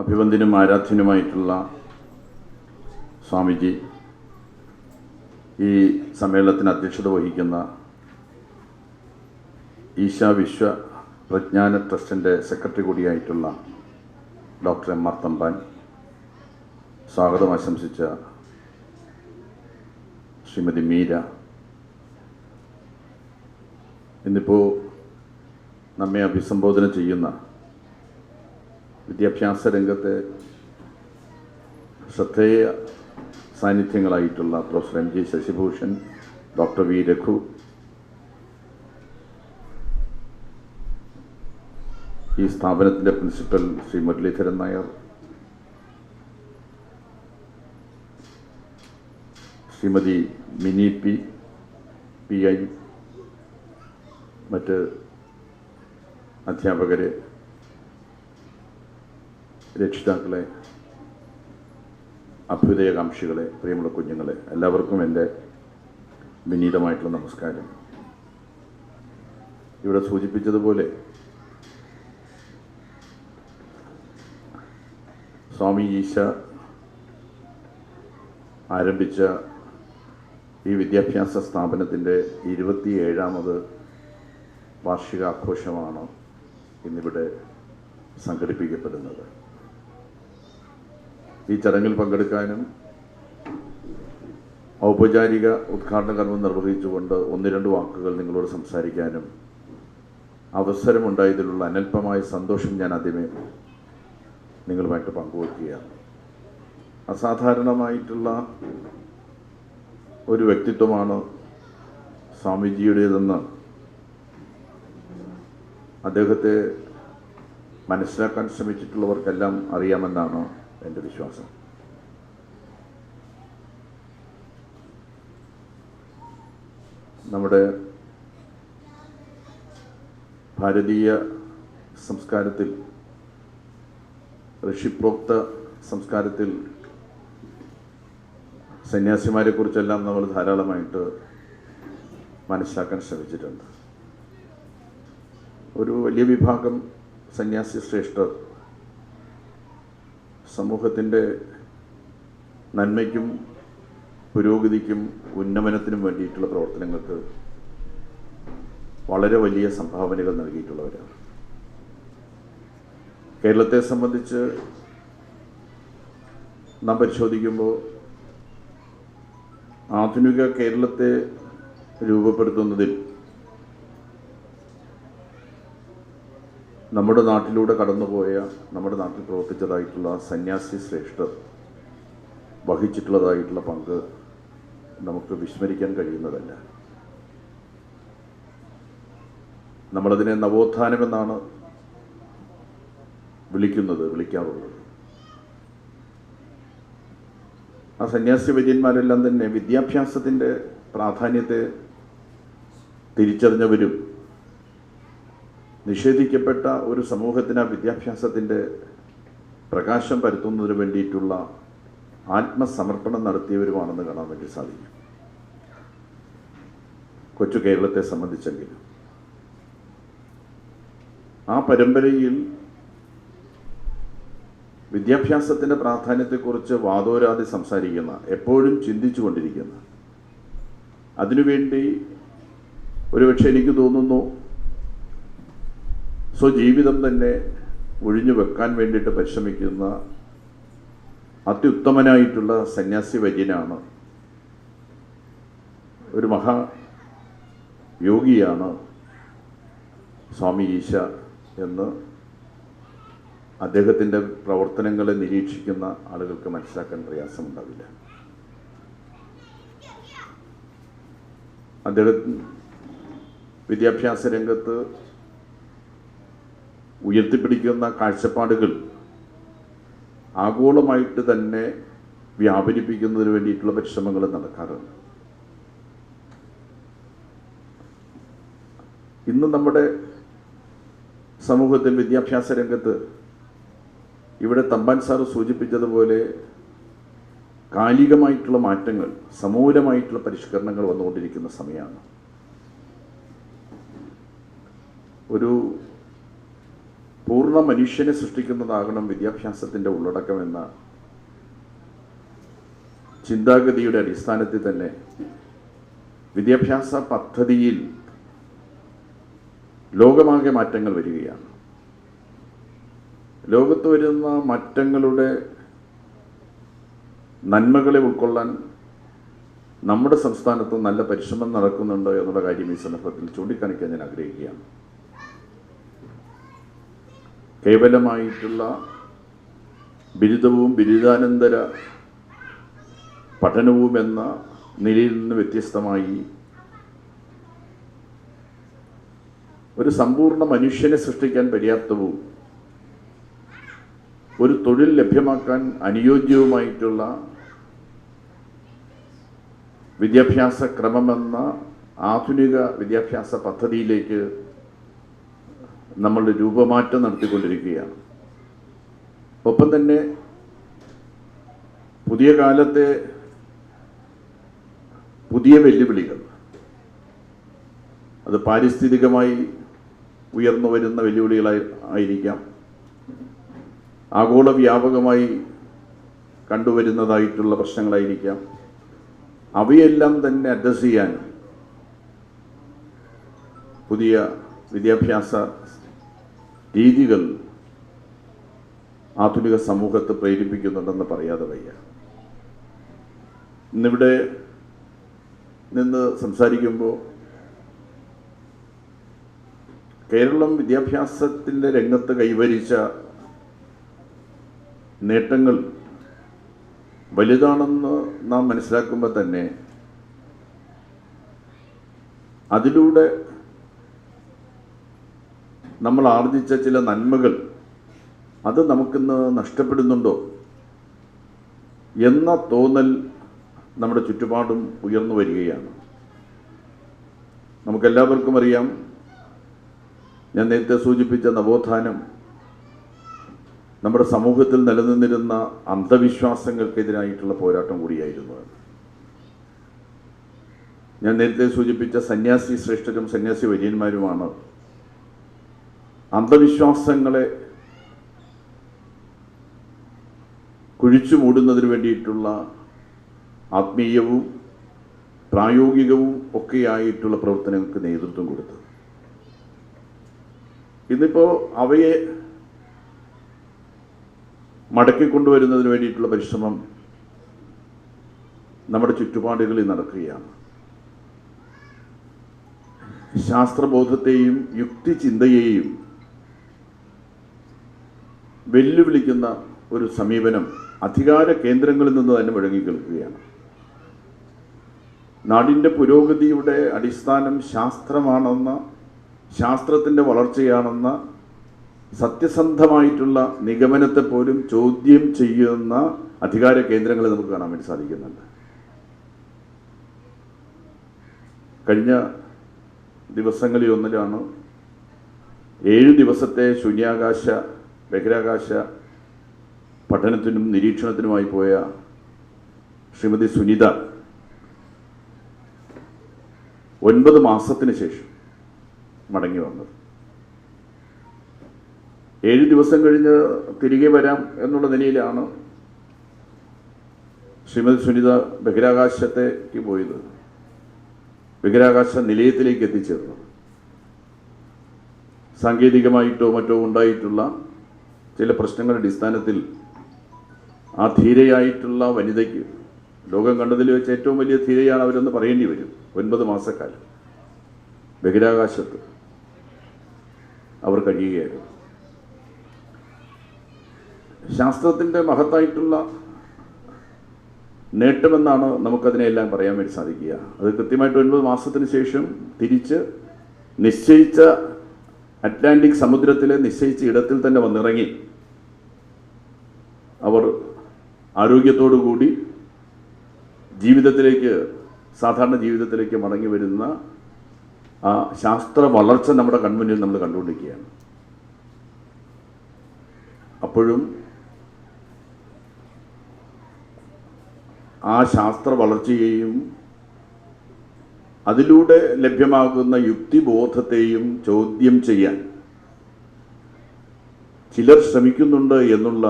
അഭിവന്ദ്യനും ആരാധ്യനുമായിട്ടുള്ള സ്വാമിജി, ഈ സമ്മേളനത്തിന് അധ്യക്ഷത വഹിക്കുന്ന ഈശാ വിശ്വ പ്രജ്ഞാന ട്രസ്റ്റിൻ്റെ സെക്രട്ടറി കൂടിയായിട്ടുള്ള ഡോക്ടർ എം ആർ തമ്പാൻ, സ്വാഗതം ആശംസിച്ച ശ്രീമതി മീര, ഇന്നിപ്പോൾ നമ്മെ അഭിസംബോധന ചെയ്യുന്ന വിദ്യാഭ്യാസ രംഗത്തെ ശ്രദ്ധേയ സാന്നിധ്യങ്ങളായിട്ടുള്ള professor M G Sasibhushan, doctor V Raghu, ഈ സ്ഥാപനത്തിൻ്റെ principal Shri Muraleedharan Nair, Shrimati Mini P I, മറ്റ് അധ്യാപകരെ, രക്ഷിതാക്കളെ, അഭ്യുദയകാംക്ഷികളെ, പ്രിയമുള്ള കുഞ്ഞുങ്ങളെ, എല്ലാവർക്കും എൻ്റെ വിനീതമായിട്ടുള്ള നമസ്കാരം. ഇവിടെ സൂചിപ്പിച്ചതുപോലെ സ്വാമി ഈശ ആരംഭിച്ച ഈ വിദ്യാഭ്യാസ സ്ഥാപനത്തിൻ്റെ 27ാമത് വാർഷികാഘോഷമാണ് ഇന്നിവിടെ സംഘടിപ്പിക്കപ്പെടുന്നത്. ഈ ചടങ്ങിൽ പങ്കെടുക്കാനും ഔപചാരിക ഉദ്ഘാടന കർമ്മം നിർവഹിച്ചുകൊണ്ട് ഒന്ന് രണ്ട് വാക്കുകൾ നിങ്ങളോട് സംസാരിക്കാനും അവസരമുണ്ടായതിലുള്ള അനൽപമായ സന്തോഷം ഞാൻ ആദ്യമേ നിങ്ങളുമായിട്ട് പങ്കുവയ്ക്കുകയാണ്. അസാധാരണമായിട്ടുള്ള ഒരു വ്യക്തിത്വമാണ് സ്വാമിജിയുടേതെന്ന് അദ്ദേഹത്തെ മനസ്സിലാക്കാൻ ശ്രമിച്ചിട്ടുള്ളവർക്കെല്ലാം അറിയാമെന്നാണ് എൻ്റെ വിശ്വാസം. നമ്മുടെ ഭാരതീയ സംസ്കാരത്തിൽ, ഋഷിപ്രോക്ത സംസ്കാരത്തിൽ സന്യാസിമാരെ കുറിച്ചെല്ലാം നമ്മൾ ധാരാളമായിട്ട് മനസ്സിലാക്കാൻ ശ്രമിച്ചിട്ടുണ്ട്. ഒരു വലിയ വിഭാഗം സന്യാസി ശ്രേഷ്ഠർ സമൂഹത്തിൻ്റെ നന്മയ്ക്കും പുരോഗതിക്കും ഉന്നമനത്തിനും വേണ്ടിയിട്ടുള്ള പ്രവർത്തനങ്ങൾക്ക് വളരെ വലിയ സംഭാവനകൾ നൽകിയിട്ടുള്ളവരാണ്. കേരളത്തെ സംബന്ധിച്ച് നാം പരിശോധിക്കുമ്പോൾ ആധുനിക കേരളത്തെ രൂപപ്പെടുത്തുന്നതിൽ നമ്മുടെ നാട്ടിലൂടെ കടന്നുപോയ, നമ്മുടെ നാട്ടിൽ പ്രവർത്തിച്ചതായിട്ടുള്ള സന്യാസി ശ്രേഷ്ഠർ വഹിച്ചിട്ടുള്ളതായിട്ടുള്ള പങ്ക് നമുക്ക് വിസ്മരിക്കാൻ കഴിയുന്നതല്ല. നമ്മളതിനെ നവോത്ഥാനമെന്നാണ് വിളിക്കാറുള്ളത്. ആ സന്യാസി വര്യന്മാരെല്ലാം തന്നെ വിദ്യാഭ്യാസത്തിൻ്റെ പ്രാധാന്യത്തെ തിരിച്ചറിഞ്ഞവരും നിഷേധിക്കപ്പെട്ട ഒരു സമൂഹത്തിന് ആ വിദ്യാഭ്യാസത്തിൻ്റെ പ്രകാശം പരത്തുന്നതിന് വേണ്ടിയിട്ടുള്ള ആത്മസമർപ്പണം നടത്തിയവരുമാണെന്ന് കാണാൻ വേണ്ടി സാധിക്കും. കൊച്ചു കേരളത്തെ സംബന്ധിച്ചെങ്കിലും ആ പരമ്പരയിൽ വിദ്യാഭ്യാസത്തിൻ്റെ പ്രാധാന്യത്തെക്കുറിച്ച് വാദോരാതെ സംസാരിക്കുന്ന, എപ്പോഴും ചിന്തിച്ചു കൊണ്ടിരിക്കുന്ന, അതിനുവേണ്ടി ഒരുപക്ഷെ എനിക്ക് തോന്നുന്നു സ്വജീവിതം തന്നെ ഒഴിഞ്ഞു വെക്കാൻ വേണ്ടിയിട്ട് പരിശ്രമിക്കുന്ന അത്യുത്തമനായിട്ടുള്ള സന്യാസി വര്യനാണ്, ഒരു മഹായോഗിയാണ് സ്വാമി ഈശ എന്ന് അദ്ദേഹത്തിൻ്റെ പ്രവർത്തനങ്ങളെ നിരീക്ഷിക്കുന്ന ആളുകൾക്ക് മനസ്സിലാക്കാൻ പ്രയാസമുണ്ടാവില്ല. അദ്ദേഹം വിദ്യാഭ്യാസ രംഗത്ത് ഉയർത്തിപ്പിടിക്കുന്ന കാഴ്ചപ്പാടുകൾ ആഗോളമായിട്ട് തന്നെ വ്യാപരിപ്പിക്കുന്നതിന് വേണ്ടിയിട്ടുള്ള പരിശ്രമങ്ങൾ നടക്കാറുണ്ട്. ഇന്ന് നമ്മുടെ സമൂഹത്തിൽ വിദ്യാഭ്യാസ രംഗത്ത് ഇവിടെ തമ്പാൻ സാറ് സൂചിപ്പിച്ചതുപോലെ കാലികമായിട്ടുള്ള മാറ്റങ്ങൾ, സമൂലമായിട്ടുള്ള പരിഷ്കരണങ്ങൾ വന്നുകൊണ്ടിരിക്കുന്ന സമയമാണ്. ഒരു പൂർണ്ണ മനുഷ്യനെ സൃഷ്ടിക്കുന്നതാകണം വിദ്യാഭ്യാസത്തിൻ്റെ ഉള്ളടക്കമെന്ന ചിന്താഗതിയുടെ അടിസ്ഥാനത്തിൽ തന്നെ വിദ്യാഭ്യാസ പദ്ധതിയിൽ ലോകമാകെ മാറ്റങ്ങൾ വരികയാണ്. ലോകത്ത് വരുന്ന മാറ്റങ്ങളുടെ നന്മകളെ ഉൾക്കൊള്ളാൻ നമ്മുടെ സംസ്ഥാനത്ത് നല്ല പരിശ്രമം നടക്കുന്നുണ്ട് എന്നുള്ള കാര്യം ഈ സന്ദർഭത്തിൽ ചൂണ്ടിക്കാണിക്കാൻ ഞാൻ ആഗ്രഹിക്കുകയാണ്. കേവലമായിട്ടുള്ള ബിരുദവും ബിരുദാനന്തര പഠനവും എന്ന നിലയിൽ നിന്ന് വ്യത്യസ്തമായി ഒരു സമ്പൂർണ്ണ മനുഷ്യനെ സൃഷ്ടിക്കാൻ പര്യാപ്തവും ഒരു തൊഴിൽ ലഭ്യമാക്കാൻ അനുയോജ്യവുമായിട്ടുള്ള വിദ്യാഭ്യാസ ക്രമമെന്ന ആധുനിക വിദ്യാഭ്യാസ പദ്ധതിയിലേക്ക് നമ്മൾ രൂപമാറ്റം നടത്തിക്കൊണ്ടിരിക്കുകയാണ്. ഒപ്പം തന്നെ പുതിയ കാലത്തെ പുതിയ വെല്ലുവിളികൾ, അത് പാരിസ്ഥിതികമായി ഉയർന്നു വരുന്ന വെല്ലുവിളികളായിരിക്കാം, ആഗോള വ്യാപകമായി കണ്ടുവരുന്നതായിട്ടുള്ള പ്രശ്നങ്ങളായിരിക്കാം. അവയെല്ലാം തന്നെ അഡ്രസ് ചെയ്യാൻ പുതിയ വിദ്യാഭ്യാസ രീതികൾ ആധുനിക സമൂഹത്തെ പ്രേരിപ്പിക്കുന്നുണ്ടെന്ന് പറയാതെ വയ്യ. ഇന്നിവിടെ നിന്ന് സംസാരിക്കുമ്പോൾ കേരളം വിദ്യാഭ്യാസത്തിൻ്റെ രംഗത്ത് കൈവരിച്ച നേട്ടങ്ങൾ വലുതാണെന്ന് നാം മനസ്സിലാക്കുമ്പോൾ തന്നെ അതിലൂടെ നമ്മൾ ആർജിച്ച ചില നന്മകൾ അത് നമുക്കിന്ന് നഷ്ടപ്പെടുന്നുണ്ടോ എന്ന തോന്നൽ നമ്മുടെ ചുറ്റുപാടും ഉയർന്നു വരികയാണ്. നമുക്കെല്ലാവർക്കും അറിയാം, ഞാൻ നേരത്തെ സൂചിപ്പിച്ച നവോത്ഥാനം നമ്മുടെ സമൂഹത്തിൽ നിലനിന്നിരുന്ന അന്ധവിശ്വാസങ്ങൾക്കെതിരായിട്ടുള്ള പോരാട്ടം കൂടിയായിരുന്നു. ഞാൻ നേരത്തെ സൂചിപ്പിച്ച സന്യാസി ശ്രേഷ്ഠരും സന്യാസി വര്യന്മാരുമാണ് അന്ധവിശ്വാസങ്ങളെ കുഴിച്ചു മൂടുന്നതിന് വേണ്ടിയിട്ടുള്ള ആത്മീയവും പ്രായോഗികവും ഒക്കെയായിട്ടുള്ള പ്രവർത്തനങ്ങൾക്ക് നേതൃത്വം കൊടുത്തത്. ഇന്നിപ്പോൾ അവയെ മടക്കിക്കൊണ്ടുവരുന്നതിന് വേണ്ടിയിട്ടുള്ള പരിശ്രമം നമ്മുടെ ചുറ്റുപാടുകളിൽ നടക്കുകയാണ്. ശാസ്ത്രബോധത്തെയും യുക്തിചിന്തയെയും വെല്ലുവിളിക്കുന്ന ഒരു സമീപനം അധികാര കേന്ദ്രങ്ങളിൽ നിന്ന് തന്നെ മുഴങ്ങിക്കേൾക്കുകയാണ്. നാടിൻ്റെ പുരോഗതിയുടെ അടിസ്ഥാനം ശാസ്ത്രമാണെന്ന, ശാസ്ത്രത്തിൻ്റെ വളർച്ചയാണെന്ന സത്യസന്ധമായിട്ടുള്ള നിഗമനത്തെ പോലും ചോദ്യം ചെയ്യുന്ന അധികാര കേന്ദ്രങ്ങളെ നമുക്ക് കാണാൻ വേണ്ടി സാധിക്കുന്നുണ്ട്. കഴിഞ്ഞ ദിവസങ്ങളിൽ ഒന്നിലാണ് 7 ദിവസത്തെ ശൂന്യാകാശ ബഹിരാകാശ പഠനത്തിനും നിരീക്ഷണത്തിനുമായി പോയ ശ്രീമതി സുനിത 9 മാസത്തിന് ശേഷം മടങ്ങി വന്നത്. 7 ദിവസം കഴിഞ്ഞ് തിരികെ വരാം എന്നുള്ള നിലയിലാണ് ശ്രീമതി സുനിത ബഹിരാകാശത്തേക്ക് പോയത്, ബഹിരാകാശ നിലയത്തിലേക്ക് എത്തിച്ചേർന്നത്. സാങ്കേതികമായിട്ടോ മറ്റോ ഉണ്ടായിട്ടുള്ള ചില പ്രശ്നങ്ങളുടെ അടിസ്ഥാനത്തിൽ ആ ധീരയായിട്ടുള്ള വനിതയ്ക്ക്, ലോകം കണ്ടതിൽ വെച്ച് ഏറ്റവും വലിയ ധീരയാണ് അവരെന്ന് പറയേണ്ടി വരും, 9 മാസക്കാലം ബഹിരാകാശത്ത് അവർ കഴിയുകയായിരുന്നു. ശാസ്ത്രത്തിൻ്റെ മഹത്തായിട്ടുള്ള നേട്ടമെന്നാണ് നമുക്കതിനെല്ലാം പറയാൻ വേണ്ടി സാധിക്കുക. അത് കൃത്യമായിട്ട് 9 മാസത്തിന് ശേഷം തിരിച്ച് നിശ്ചയിച്ച അറ്റ്ലാന്റിക് സമുദ്രത്തിലെ നിശ്ചയിച്ച ഇടത്തിൽ തന്നെ വന്നിറങ്ങി അവർ ആരോഗ്യത്തോടുകൂടി ജീവിതത്തിലേക്ക്, സാധാരണ ജീവിതത്തിലേക്ക് മടങ്ങി വരുന്ന ആ ശാസ്ത്ര വളർച്ച നമ്മുടെ കൺമുന്നിൽ നമ്മൾ കണ്ടുകൊണ്ടിരിക്കുകയാണ്. അപ്പോഴും ആ ശാസ്ത്ര വളർച്ചയെയും അതിലൂടെ ലഭ്യമാകുന്ന യുക്തിബോധത്തെയും ചോദ്യം ചെയ്യാൻ ചിലർ ശ്രമിക്കുന്നുണ്ട് എന്നുള്ള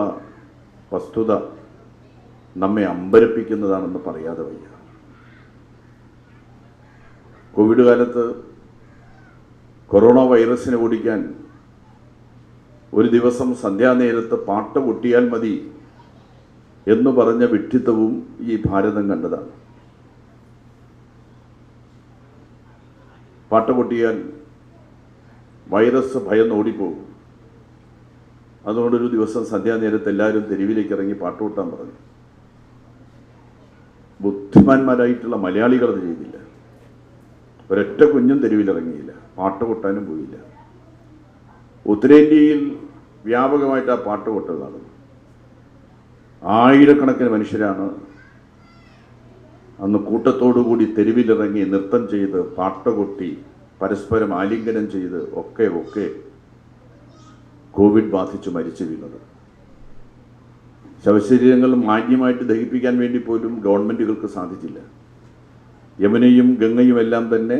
വസ്തുത നമ്മെ അമ്പരപ്പിക്കുന്നതാണെന്ന് പറയാതെ വയ്യ. കോവിഡ് കാലത്ത് കൊറോണ വൈറസിനെ ഓടിക്കാൻ ഒരു ദിവസം സന്ധ്യാനേരത്ത് പാട്ട് പൊട്ടിയാൽ മതി എന്ന് പറഞ്ഞ വിഡ്ഢിത്തവും ഈ ഭാരതം കണ്ടതാണ്. പാട്ട് പൊട്ടിയാൽ വൈറസ് ഭയന്ന് ഓടിപ്പോകും. അതുകൊണ്ടൊരു ദിവസം സന്ധ്യാനേരത്ത് എല്ലാവരും തെരുവിലേക്ക് ഇറങ്ങി പാട്ട് പൊട്ടാൻ പറഞ്ഞു. ബുദ്ധിമാന്മാരായിട്ടുള്ള മലയാളികൾ അത് ചെയ്തില്ല. ഒരൊറ്റ കുഞ്ഞും തെരുവിലിറങ്ങിയില്ല, പാട്ട് കൊട്ടാനും പോയില്ല. ഉത്തരേന്ത്യയിൽ വ്യാപകമായിട്ട് ആ പാട്ട് കൊട്ടൽ നടന്നു. ആയിരക്കണക്കിന് മനുഷ്യരാണ് അന്ന് കൂട്ടത്തോടുകൂടി തെരുവിലിറങ്ങി നൃത്തം ചെയ്ത് പാട്ട് കൊട്ടി പരസ്പരം ആലിംഗനം ചെയ്ത് ഒക്കെ കോവിഡ് ബാധിച്ച് മരിച്ചു വീണത്. ശവശരീരങ്ങൾ മാന്യമായിട്ട് ദഹിപ്പിക്കാൻ വേണ്ടി പോലും ഗവൺമെൻറ്റുകൾക്ക് സാധിച്ചില്ല. യമുനയും ഗംഗയും എല്ലാം തന്നെ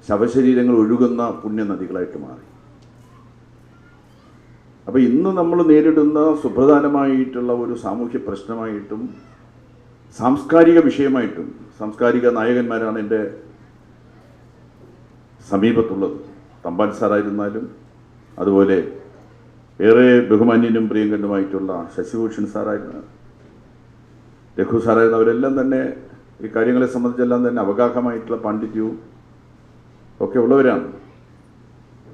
ശവശരീരങ്ങൾ ഒഴുകുന്ന പുണ്യനദികളായിട്ട് മാറി. അപ്പോൾ ഇന്ന് നമ്മൾ നേരിടുന്ന സുപ്രധാനമായിട്ടുള്ള ഒരു സാമൂഹ്യ പ്രശ്നമായിട്ടും സാംസ്കാരിക വിഷയമായിട്ടും സാംസ്കാരിക നായകന്മാരാണ് എൻ്റെ സമീപത്തുള്ളത്. തമ്പാൻ സാറായിരുന്നാലും അതുപോലെ ഏറെ ബഹുമാന്യനും പ്രിയങ്കരനുമായിട്ടുള്ള ശശിഭൂഷൺ സാറായിരുന്നു, രഘു സാറായിരുന്നു. അവരെല്ലാം തന്നെ ഈ കാര്യങ്ങളെ സംബന്ധിച്ചെല്ലാം തന്നെ അവഗാഹമായിട്ടുള്ള പാണ്ഡിത്യവും ഒക്കെ ഉള്ളവരാണ്.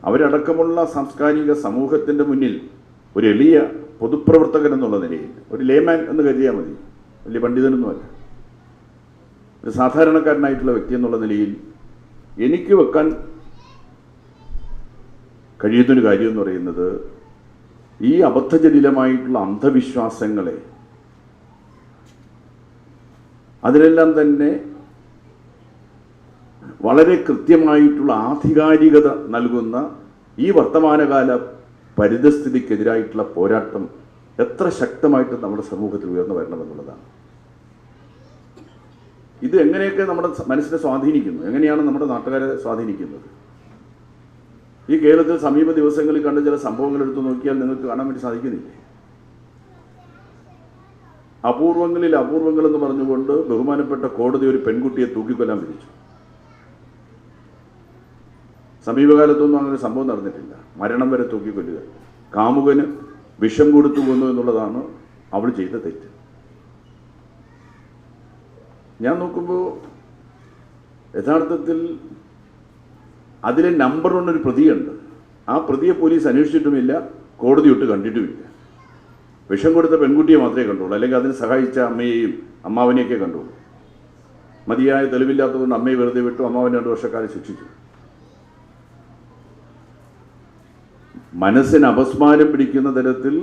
അവരടക്കമുള്ള സാംസ്കാരിക സമൂഹത്തിൻ്റെ മുന്നിൽ ഒരു എളിയ പൊതുപ്രവർത്തകൻ എന്നുള്ള നിലയിൽ, ഒരു ലേമാൻ എന്ന് കരുതിയാൽ മതി, വലിയ പണ്ഡിതനൊന്നുമല്ല, ഒരു സാധാരണക്കാരനായിട്ടുള്ള വ്യക്തി എന്നുള്ള നിലയിൽ എനിക്ക് വെക്കാൻ കഴിയുന്നൊരു കാര്യം എന്ന് പറയുന്നത് ഈ അബദ്ധജടിലമായിട്ടുള്ള അന്ധവിശ്വാസങ്ങളെ അതിനെല്ലാം തന്നെ വളരെ കൃത്യമായിട്ടുള്ള ആധികാരികത നൽകുന്ന ഈ വർത്തമാനകാല പരിതസ്ഥിതിക്കെതിരായിട്ടുള്ള പോരാട്ടം എത്ര ശക്തമായിട്ട് നമ്മുടെ സമൂഹത്തിൽ ഉയർന്നു വരണമെന്നുള്ളതാണ്. ഇത് എങ്ങനെയൊക്കെ നമ്മുടെ മനസ്സിനെ സ്വാധീനിക്കുന്നു, എങ്ങനെയാണ് നമ്മുടെ നാട്ടുകാരെ സ്വാധീനിക്കുന്നത്? ഈ കേരളത്തിൽ സമീപ ദിവസങ്ങളിൽ കണ്ട ചില സംഭവങ്ങൾ എടുത്തു നോക്കിയാൽ നിങ്ങൾക്ക് കാണാൻ വേണ്ടി സാധിക്കുന്നില്ലേ? അപൂർവങ്ങളിൽ അപൂർവങ്ങൾ എന്ന് പറഞ്ഞുകൊണ്ട് ബഹുമാനപ്പെട്ട കോടതി ഒരു പെൺകുട്ടിയെ തൂക്കിക്കൊല്ലാൻ വിധിച്ചു. സമീപകാലത്തൊന്നും അങ്ങനെ സംഭവം നടന്നിട്ടില്ല. മരണം വരെ തൂക്കിക്കൊല്ലുക, കാമുകന് വിഷം കൊടുത്തു കൊന്നു എന്നുള്ളതാണ് അവൾ ചെയ്ത തെറ്റ്. ഞാൻ നോക്കുമ്പോൾ യഥാർത്ഥത്തിൽ അതിലെ നമ്പർ 1 ഒരു പ്രതിയുണ്ട്. ആ പ്രതിയെ പോലീസ് അന്വേഷിച്ചിട്ടുമില്ല, കോടതി ഒട്ട് കണ്ടിട്ടുമില്ല. വിഷം കൊടുത്ത പെൺകുട്ടിയെ മാത്രമേ കണ്ടുള്ളൂ, അല്ലെങ്കിൽ അതിന് സഹായിച്ച അമ്മയെയും അമ്മാവനെയൊക്കെ കണ്ടുള്ളൂ. മതിയായ തെളിവില്ലാത്തതുകൊണ്ട് അമ്മയെ വെറുതെ വിട്ടു, അമ്മാവനെ 2 വർഷക്കാലം ശിക്ഷിച്ചു. മനസ്സിന് അപസ്മാരം പിടിക്കുന്ന തരത്തിൽ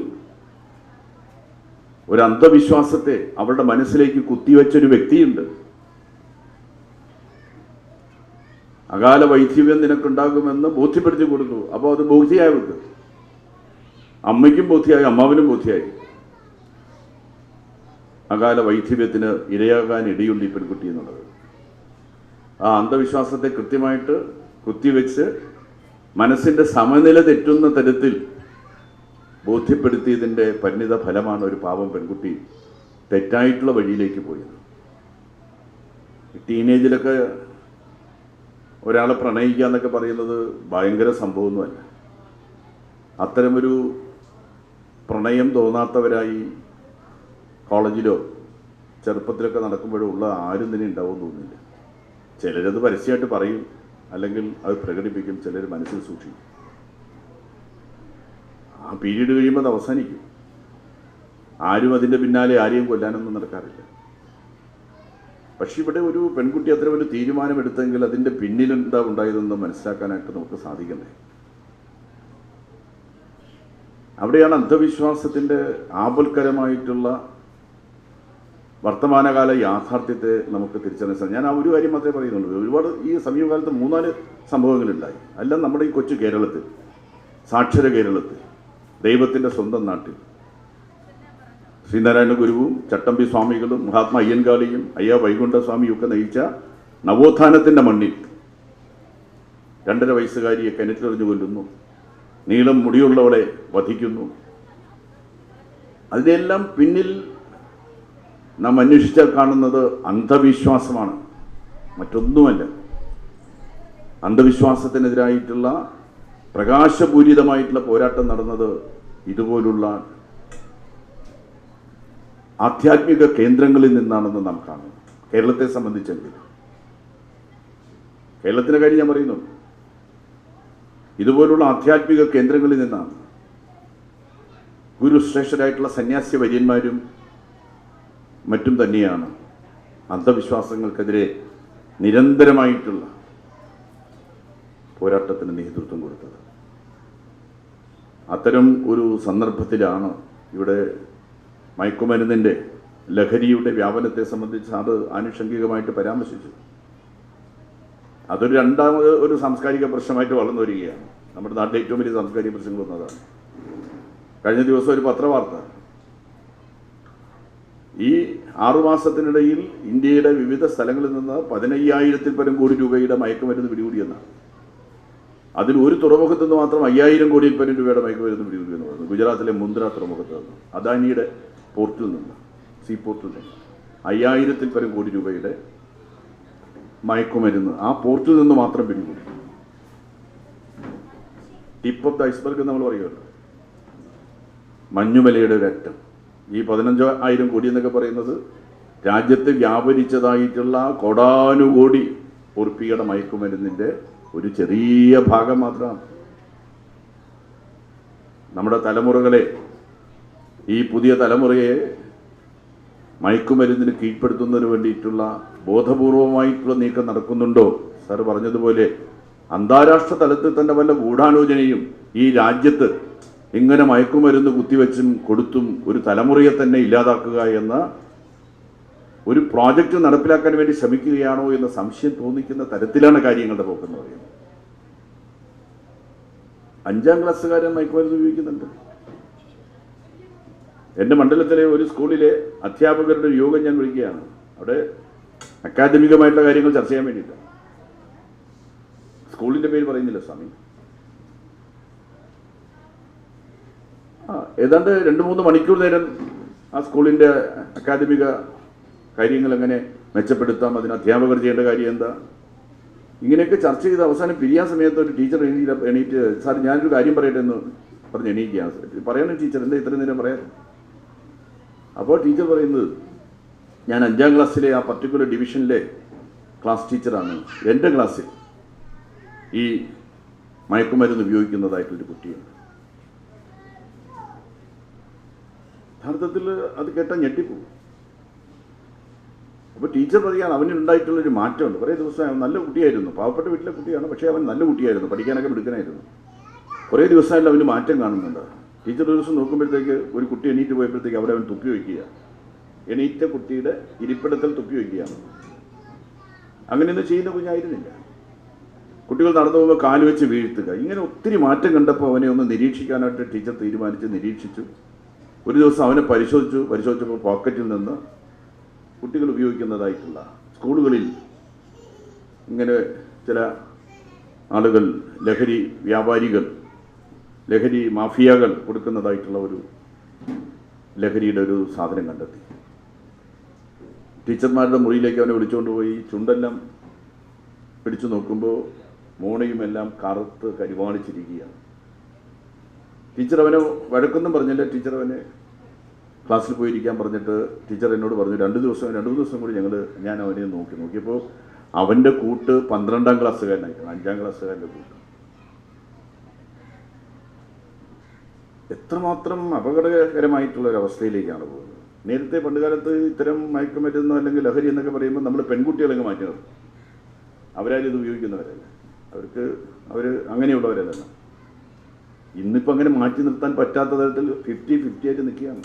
ഒരു അന്ധവിശ്വാസത്തെ അവളുടെ മനസ്സിലേക്ക് കുത്തിവെച്ചൊരു വ്യക്തിയുണ്ട്. അകാല വൈദ്യവ്യം നിനക്കുണ്ടാകുമെന്ന് ബോധ്യപ്പെടുത്തി കൊടുത്തു. അപ്പോൾ അത് ബോധ്യമായവർക്ക്, അമ്മയ്ക്കും ബോധ്യമായി, അമ്മാവനും ബോധ്യമായി. അകാല വൈദ്യവ്യത്തിന് ഇരയാകാൻ ഇടയുണ്ട് ഈ പെൺകുട്ടി എന്നുള്ളത്. ആ അന്ധവിശ്വാസത്തെ കൃത്യമായിട്ട് കുത്തിവെച്ച് മനസ്സിൻ്റെ സമനില തെറ്റുന്ന തരത്തിൽ ബോധ്യപ്പെടുത്തിയതിൻ്റെ പരിണിത ഫലമാണ് ഒരു പാവം പെൺകുട്ടി തെറ്റായിട്ടുള്ള വഴിയിലേക്ക് പോയത്. ടീനേജിലൊക്കെ ഒരാളെ പ്രണയിക്കുക എന്നൊക്കെ പറയുന്നത് ഭയങ്കര സംഭവമൊന്നുമല്ല. അത്തരമൊരു പ്രണയം തോന്നാത്തവരായി കോളേജിലോ ചെറുപ്പത്തിലൊക്കെ നടക്കുമ്പോഴോ ഉള്ള ആരും തന്നെ ഉണ്ടാവുമെന്ന് തോന്നുന്നില്ല. ചിലരത് പരസ്യമായിട്ട് പറയും, അല്ലെങ്കിൽ അത് പ്രകടിപ്പിക്കും, ചിലർ മനസ്സിൽ സൂക്ഷിക്കും. ആ പീരീഡ് കഴിയുമ്പോൾ അത് അവസാനിക്കും. ആരും അതിൻ്റെ പിന്നാലെ ആരെയും കൊല്ലാനൊന്നും നടക്കാറില്ല. പക്ഷെ ഇവിടെ ഒരു പെൺകുട്ടി അത്ര ഒരു തീരുമാനമെടുത്തെങ്കിൽ അതിൻ്റെ പിന്നിലെന്താ ഉണ്ടായതെന്ന് മനസ്സിലാക്കാനായിട്ട് നമുക്ക് സാധിക്കണ്ടേ? അവിടെയാണ് അന്ധവിശ്വാസത്തിൻ്റെ ആപൽക്കരമായിട്ടുള്ള വർത്തമാനകാല യാഥാർത്ഥ്യത്തെ നമുക്ക് തിരിച്ചറിയാൻ സാധിക്കും. ഞാൻ ആ ഒരു കാര്യം മാത്രമേ പറയുന്നുള്ളൂ. ഒരുപാട് ഈ സമീപകാലത്ത് 3-4 സംഭവങ്ങളുണ്ടായി. എല്ലാം നമ്മുടെ ഈ കൊച്ചു കേരളത്തിൽ, സാക്ഷര കേരളത്തിൽ, ദൈവത്തിൻ്റെ സ്വന്തം നാട്ടിൽ ശ്രീനാരായണ ഗുരുവും ചട്ടമ്പി സ്വാമികളും മഹാത്മാ അയ്യൻകാളിയും അയ്യ വൈകുണ്ഠസ്വാമിയും ഒക്കെ നയിച്ച നവോത്ഥാനത്തിൻ്റെ മണ്ണിൽ 2.5 വയസ്സുകാരിയെ കിണറ്റിലെറിഞ്ഞു കൊല്ലുന്നു. നീളം മുടിയുള്ളവളെ വധിക്കുന്നു. അതിനെല്ലാം പിന്നിൽ നാം അന്വേഷിച്ചാൽ കാണുന്നത് അന്ധവിശ്വാസമാണ്, മറ്റൊന്നുമല്ല. അന്ധവിശ്വാസത്തിനെതിരായിട്ടുള്ള പ്രകാശപൂരിതമായിട്ടുള്ള പോരാട്ടം നടന്നത് ഇതുപോലുള്ള ആധ്യാത്മിക കേന്ദ്രങ്ങളിൽ നിന്നാണെന്ന് നാം കാണുന്നു. കേരളത്തെ സംബന്ധിച്ചെങ്കിൽ, കേരളത്തിൻ്റെ കാര്യം ഞാൻ പറയുന്നു, ഇതുപോലുള്ള ആധ്യാത്മിക കേന്ദ്രങ്ങളിൽ നിന്നാണ് ഗുരുശ്രേഷ്ഠരായിട്ടുള്ള സന്യാസി വര്യന്മാരും മറ്റും തന്നെയാണ് അന്ധവിശ്വാസങ്ങൾക്കെതിരെ നിരന്തരമായിട്ടുള്ള പോരാട്ടത്തിന് നേതൃത്വം കൊടുത്തത്. അത്തരം ഒരു സന്ദർഭത്തിലാണ് ഇവിടെ മയക്കുമരുന്നിൻ്റെ, ലഹരിയുടെ വ്യാപനത്തെ സംബന്ധിച്ച് അത് ആനുഷംഗികമായിട്ട് പരാമർശിച്ചു. അതൊരു രണ്ടാമത് ഒരു സാംസ്കാരിക പ്രശ്നമായിട്ട് വളർന്നു വരികയാണ്. നമ്മുടെ നാട്ടിലെ ഏറ്റവും വലിയ സാംസ്കാരിക പ്രശ്നങ്ങൾ ഒന്നതാണ്. കഴിഞ്ഞ ദിവസം ഒരു പത്രവാർത്ത, ഈ 6 മാസത്തിനിടയിൽ ഇന്ത്യയുടെ വിവിധ സ്ഥലങ്ങളിൽ നിന്ന് 15,000-ൽ പരം കോടി രൂപയുടെ മയക്കുമരുന്ന് പിടികൂടിയെന്നാണ്. അതിൽ ഒരു തുറമുഖത്ത് നിന്ന് മാത്രം 5,000 കോടിയിൽ പരം രൂപയുടെ മയക്കുമരുന്ന് പിടികൂടിയെന്ന് പറയുന്നത്. ഗുജറാത്തിലെ മുന്ദ്ര തുറമുഖത്ത് നിന്ന്, അദാനിയുടെ പോർട്ടിൽ നിന്ന്, സീ പോർട്ടിൽ നിന്ന് 5,000-ൽ പരം കോടി രൂപയുടെ മയക്കുമരുന്ന് ആ പോർട്ടിൽ നിന്ന് മാത്രം പിടികൂടി. ടിപ്പ് ഓഫ് ദ ഐസ്ബർഗ് നമ്മൾ പറയുമല്ലോ, മഞ്ഞുമലയുടെ ഒരറ്റം. ഈ 15,000 കോടി എന്നൊക്കെ പറയുന്നത് രാജ്യത്ത് വ്യാപരിച്ചതായിട്ടുള്ള കോടാനുകോടി ഉറുപ്പികയുടെ മയക്കുമരുന്നിൻ്റെ ഒരു ചെറിയ ഭാഗം മാത്രമാണ്. നമ്മുടെ തലമുറകളെ, ഈ പുതിയ തലമുറയെ മയക്കുമരുന്നിന് കീഴ്പ്പെടുത്തുന്നതിന് വേണ്ടിയിട്ടുള്ള ബോധപൂർവമായിട്ടുള്ള നീക്കം നടക്കുന്നുണ്ടോ? സാർ പറഞ്ഞതുപോലെ അന്താരാഷ്ട്ര തലത്തിൽ തന്നെ വല്ല ഗൂഢാലോചനയും ഈ രാജ്യത്ത് ഇങ്ങനെ മയക്കുമരുന്ന് കുത്തിവെച്ചും കൊടുത്തും ഒരു തലമുറയെ തന്നെ ഇല്ലാതാക്കുക എന്ന ഒരു പ്രോജക്റ്റ് നടപ്പിലാക്കാൻ വേണ്ടി ശ്രമിക്കുകയാണോ എന്ന സംശയം തോന്നിക്കുന്ന തരത്തിലാണ് കാര്യങ്ങളുടെ പോക്കെന്ന് പറയുന്നത്. 5ാം ക്ലാസ്സുകാരൻ മയക്കുമരുന്ന് ഉപയോഗിക്കുന്നുണ്ട്. എൻ്റെ മണ്ഡലത്തിലെ ഒരു സ്കൂളിലെ അധ്യാപകരുടെ ഒരു യോഗം ഞാൻ വിളിക്കുകയാണ്. അവിടെ അക്കാദമികമായിട്ടുള്ള കാര്യങ്ങൾ ചർച്ച ചെയ്യാൻ വേണ്ടിയില്ല. സ്കൂളിൻ്റെ പേര് പറയുന്നില്ല സ്വാമി. ഏതാണ്ട് 2-3 മണിക്കൂർ നേരം ആ സ്കൂളിൻ്റെ അക്കാദമിക കാര്യങ്ങൾ എങ്ങനെ മെച്ചപ്പെടുത്താം, അതിന് അധ്യാപകർ ചെയ്യേണ്ട കാര്യം എന്താ, ഇങ്ങനെയൊക്കെ ചർച്ച ചെയ്ത് അവസാനം പിരിയാൻ സമയത്ത് ഒരു ടീച്ചർ എണീറ്റ് സാർ ഞാനൊരു കാര്യം പറയട്ടെ എന്ന് പറഞ്ഞ് എണീക്കുകയാണ്. പറയാനും ടീച്ചർ എന്താ ഇത്രയും നേരം പറയാം? അപ്പോൾ ടീച്ചർ പറയുന്നത്, ഞാൻ 5ാം ക്ലാസ്സിലെ ആ പർട്ടിക്കുലർ ഡിവിഷനിലെ ക്ലാസ് ടീച്ചറാണ്. എൻ്റെ ക്ലാസ്സിൽ ഈ മയക്കുമരുന്ന് ഉപയോഗിക്കുന്നതായിട്ടൊരു കുട്ടിയുണ്ട്. യഥാർത്ഥത്തിൽ അത് കേട്ടാൽ ഞെട്ടിപ്പോകും. അപ്പോൾ ടീച്ചർ പറയുകയാണ് അവനുണ്ടായിട്ടുള്ളൊരു മാറ്റമുണ്ട്. കുറേ ദിവസം അവൻ നല്ല കുട്ടിയായിരുന്നു, പാവപ്പെട്ട വീട്ടിലെ കുട്ടിയാണ്, പക്ഷേ അവൻ നല്ല കുട്ടിയായിരുന്നു, പഠിക്കാനൊക്കെ മിടുക്കനായിരുന്നു. കുറേ ദിവസമായിട്ട് അവന് മാറ്റം കാണുന്നുണ്ട്. ടീച്ചർ ഒരു ദിവസം നോക്കുമ്പോഴത്തേക്ക് ഒരു കുട്ടി എണീറ്റ് പോയപ്പോഴത്തേക്ക് അവിടെ അവൻ തുപ്പി വയ്ക്കുക, എണീറ്റ കുട്ടിയുടെ ഇരിപ്പിടത്തിൽ തുപ്പി വയ്ക്കുകയാണ്. അങ്ങനെയൊന്നും ചെയ്യുന്ന കുഞ്ഞായിരുന്നില്ല. കുട്ടികൾ നടന്നു പോകുമ്പോൾ കാല് വെച്ച് വീഴ്ത്തുക, ഇങ്ങനെ ഒത്തിരി മാറ്റം കണ്ടപ്പോൾ അവനെ ഒന്ന് നിരീക്ഷിക്കാനായിട്ട് ടീച്ചർ തീരുമാനിച്ച് നിരീക്ഷിച്ചു. ഒരു ദിവസം അവനെ പരിശോധിച്ചപ്പോൾ പോക്കറ്റിൽ നിന്ന് കുട്ടികൾ ഉപയോഗിക്കുന്നതായിട്ടുള്ള സ്കൂളുകളിൽ ഇങ്ങനെ ചില ആളുകൾ, ലഹരി വ്യാപാരികൾ, ലഹരി മാഫിയകൾ കൊടുക്കുന്നതായിട്ടുള്ള ഒരു ലഹരിയുടെ ഒരു സാധനം കണ്ടെത്തി. ടീച്ചർമാരുടെ മുറിയിലേക്ക് അവനെ വിളിച്ചുകൊണ്ട് പോയി ചുണ്ടെല്ലാം പിടിച്ചു നോക്കുമ്പോൾ മോണയുമെല്ലാം കറുത്ത് കരിവാളിച്ചിരിക്കുകയാണ്. ടീച്ചർ അവനെ വഴക്കൊന്നും പറഞ്ഞില്ല. ടീച്ചർ അവനെ ക്ലാസ്സിൽ പോയിരിക്കാൻ പറഞ്ഞിട്ട് ടീച്ചർ എന്നോട് പറഞ്ഞു 2 ദിവസം കൂടി ഞാൻ അവനെ നോക്കിയപ്പോൾ അവൻ്റെ കൂട്ട് 12ാം ക്ലാസ്സുകാരനായിരുന്നു, 5ാം ക്ലാസ്സുകാരൻ്റെ കൂട്ട്. എത്രമാത്രം അപകടകരമായിട്ടുള്ളൊരവസ്ഥയിലേക്കാണ് പോകുന്നത്. നേരത്തെ പണ്ടുകാലത്ത് ഇത്തരം മയക്കുമരുന്ന് അല്ലെങ്കിൽ ലഹരി എന്നൊക്കെ പറയുമ്പോൾ നമ്മൾ പെൺകുട്ടികളങ്ങ് മാറ്റി നിർത്തും. അവരാരും ഇത് ഉപയോഗിക്കുന്നവരല്ല, അവർ അങ്ങനെയുള്ളവരല്ല. ഇന്നിപ്പോൾ അങ്ങനെ മാറ്റി നിർത്താൻ പറ്റാത്ത തരത്തിൽ 50-50 ആയിട്ട് നിൽക്കുകയാണ്.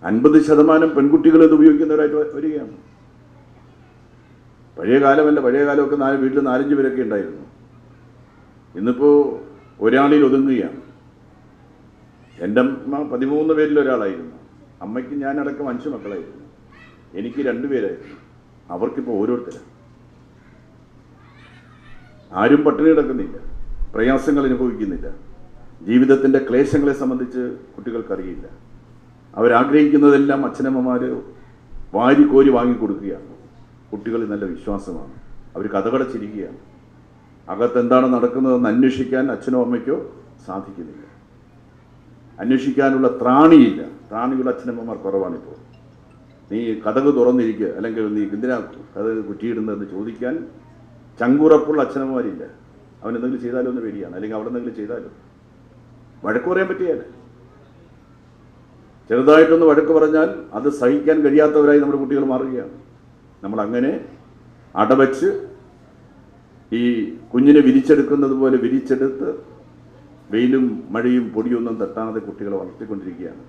50% പെൺകുട്ടികൾ ഇത് ഉപയോഗിക്കുന്നവരായിട്ട് വരികയാണ്. പഴയ കാലമൊക്കെ വീട്ടിൽ 4-5 പേരൊക്കെ ഉണ്ടായിരുന്നു. ഇന്നിപ്പോൾ ഒരാളിൽ ഒതുങ്ങുകയാണ്. എൻ്റെ അമ്മ 13 പേരിൽ ഒരാളായിരുന്നു. അമ്മയ്ക്ക് ഞാനടക്കം 5 മക്കളായിരുന്നു. എനിക്ക് 2 പേരായിരുന്നു. അവർക്കിപ്പോൾ ഓരോരുത്തരാണ്. ആരും പട്ടിണി കിടക്കുന്നില്ല. പ്രയാസങ്ങൾ അനുഭവിക്കുന്നില്ല. ജീവിതത്തിൻ്റെ ക്ലേശങ്ങളെ സംബന്ധിച്ച് കുട്ടികൾക്കറിയില്ല. അവരാഗ്രഹിക്കുന്നതെല്ലാം അച്ഛനമ്മമാർ വാരിക്കോരി വാങ്ങിക്കൊടുക്കുകയാണ്. കുട്ടികളിൽ നല്ല വിശ്വാസമാണ്. അവർ കഥകടച്ചിരിക്കുകയാണ്. അകത്തെന്താണ് നടക്കുന്നതെന്ന് അന്വേഷിക്കാൻ അച്ഛനോ അമ്മയ്ക്കോ സാധിക്കുന്നില്ല. അന്വേഷിക്കാനുള്ള ത്രാണിയില്ല. ത്രാണിയുള്ള അച്ഛനമ്മമാർ കുറവാണിപ്പോൾ. നീ കഥക് തുറന്നിരിക്കുക, അല്ലെങ്കിൽ നീ എന്തിനാ കഥക് കുറ്റിയിടുന്നതെന്ന് ചോദിക്കാൻ ചങ്കുറപ്പുള്ള അച്ഛനമ്മമാരില്ല. അവൻ എന്തെങ്കിലും ചെയ്താലോ എന്ന് പേടിയാണ്, അല്ലെങ്കിൽ അവിടെ എന്തെങ്കിലും ചെയ്താലോ. വഴക്ക് പറയാൻ പറ്റിയാൽ, ചെറുതായിട്ടൊന്ന് വഴക്ക് പറഞ്ഞാൽ അത് സഹിക്കാൻ കഴിയാത്തവരായി നമ്മുടെ കുട്ടികൾ മാറുകയാണ്. നമ്മളങ്ങനെ അടവച്ച് ഈ കുഞ്ഞിനെ വിരിച്ചെടുക്കുന്നത് പോലെ വിരിച്ചെടുത്ത് വെയിലും മഴയും പൊടിയൊന്നും തട്ടാതെ കുട്ടികളെ വളർത്തിക്കൊണ്ടിരിക്കുകയാണ്.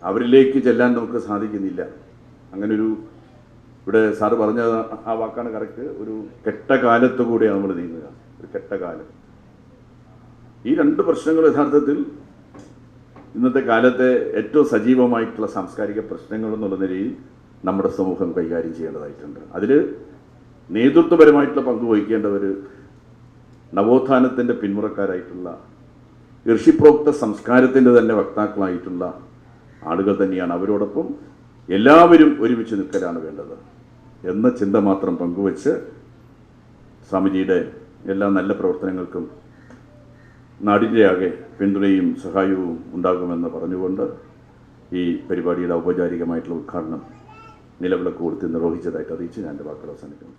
അവരിലേക്ക് ചെല്ലാൻ നമുക്ക് സാധിക്കുന്നില്ല. അങ്ങനൊരു, ഇവിടെ സാറ് പറഞ്ഞ ആ വാക്കാണ് കറക്റ്റ്, ഒരു കെട്ട കാലത്ത് കൂടെയാണ് നമ്മൾ നീങ്ങുക. ഒരു കെട്ട കാലം. ഈ രണ്ട് പ്രശ്നങ്ങൾ യഥാർത്ഥത്തിൽ ഇന്നത്തെ കാലത്തെ ഏറ്റവും സജീവമായിട്ടുള്ള സാംസ്കാരിക പ്രശ്നങ്ങൾ എന്നുള്ള നിലയിൽ നമ്മുടെ സമൂഹം കൈകാര്യം ചെയ്യേണ്ടതായിട്ടുണ്ട്. അതിൽ നേതൃത്വപരമായിട്ടുള്ള പങ്ക് വഹിക്കേണ്ടവർ നവോത്ഥാനത്തിൻ്റെ പിന്മുറക്കാരായിട്ടുള്ള ഋഷിപ്രോക്ത സംസ്കാരത്തിൻ്റെ തന്നെ വക്താക്കളായിട്ടുള്ള ആളുകൾ തന്നെയാണ്. അവരോടൊപ്പം എല്ലാവരും ഒരുമിച്ച് നിൽക്കലാണ് വേണ്ടത് എന്ന ചിന്ത മാത്രം പങ്കുവച്ച് സ്വാമിജിയുടെ എല്ലാ നല്ല പ്രവർത്തനങ്ങൾക്കും നാടിൻ്റെ ആകെ പിന്തുണയും സഹായവും ഉണ്ടാകുമെന്ന് പറഞ്ഞുകൊണ്ട് ഈ പരിപാടിയുടെ ഔപചാരികമായിട്ടുള്ള ഉദ്ഘാടനം നിലവിളക്ക് കൊടുത്ത് നിർവഹിച്ചതായിട്ട് അറിയിച്ച് ഞാൻ എൻ്റെ വാക്കുകൾ അവസാനിക്കുന്നു.